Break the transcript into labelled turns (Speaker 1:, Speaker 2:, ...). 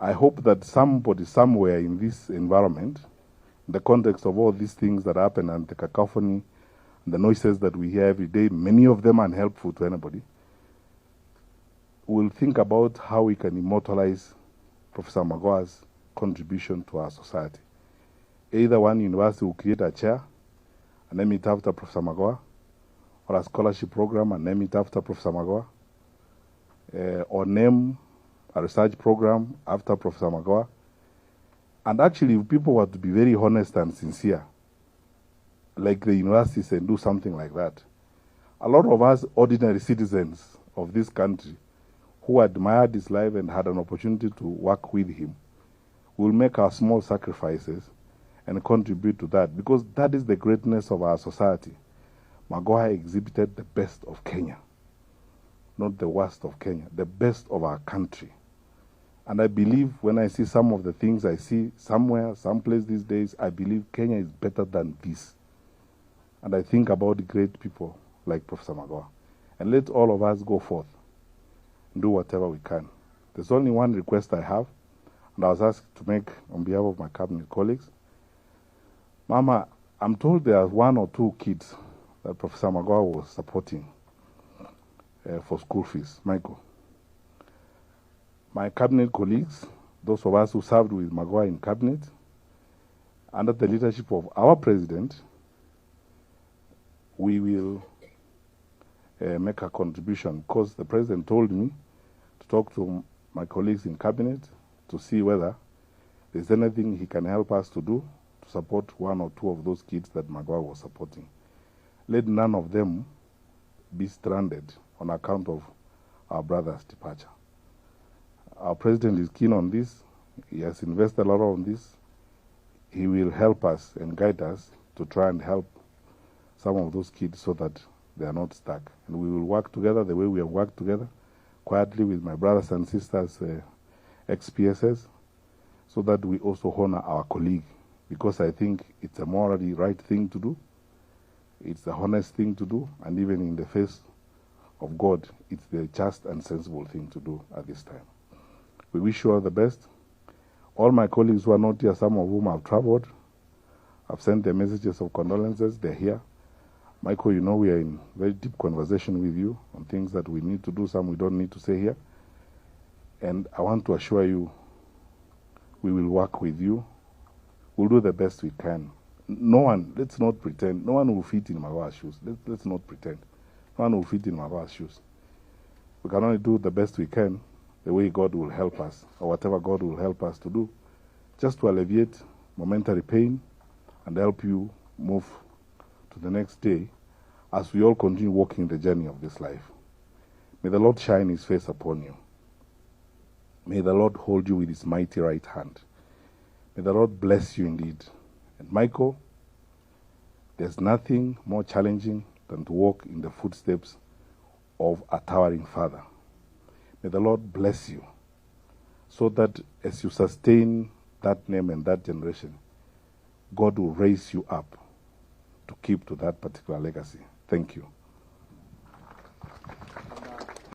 Speaker 1: I hope that somebody somewhere in this environment, in the context of all these things that happen and the cacophony, and the noises that we hear every day, many of them unhelpful to anybody, will think about how we can immortalize Professor Magoha's contribution to our society. Either one university will create a chair and name it after Professor Magoha, or a scholarship program and name it after Professor Magoha, or name a research program after Professor Magoha. And actually, if people were to be very honest and sincere, like the universities, and do something like that, a lot of us ordinary citizens of this country who admired his life and had an opportunity to work with him will make our small sacrifices and contribute to that, because that is the greatness of our society. Magoha exhibited the best of Kenya, not the worst of Kenya, the best of our country. And I believe when I see some of the things I see somewhere, someplace these days, I believe Kenya is better than this. And I think about the great people like Professor Magoha. And let all of us go forth and do whatever we can. There's only one request I have, and I was asked to make on behalf of my cabinet colleagues. Mama, I'm told there are 1 or 2 kids that Professor Magoha was supporting for school fees. Michael. My cabinet colleagues, those of us who served with Magoha in cabinet, under the leadership of our president, we will make a contribution, because the president told me to talk to my colleagues in cabinet to see whether there's anything he can help us to do to support 1 or 2 of those kids that Magoha was supporting. Let none of them be stranded on account of our brother's departure. Our president is keen on this. He has invested a lot on this. He will help us and guide us to try and help some of those kids so that they are not stuck. And we will work together the way we have worked together, quietly with my brothers and sisters, ex-PSS, so that we also honor our colleague, because I think it's a morally right thing to do. It's the honest thing to do, and even in the face of God, it's the just and sensible thing to do at this time. We wish you all the best. All my colleagues who are not here, some of whom have traveled, have sent their messages of condolences. They're here. Michael, you know we are in very deep conversation with you on things that we need to do, some we don't need to say here. And I want to assure you, we will work with you. We'll do the best we can. No one, let's not pretend, no one will fit in Magoha's shoes. Let's not pretend. No one will fit in Magoha's shoes. We can only do the best we can, the way God will help us, or whatever God will help us to do, just to alleviate momentary pain and help you move to the next day as we all continue walking the journey of this life. May the Lord shine his face upon you. May the Lord hold you with his mighty right hand. May the Lord bless you indeed. And Michael, there's nothing more challenging than to walk in the footsteps of a towering father. May the Lord bless you, so that as you sustain that name and that generation, God will raise you up to keep to that particular legacy. Thank you.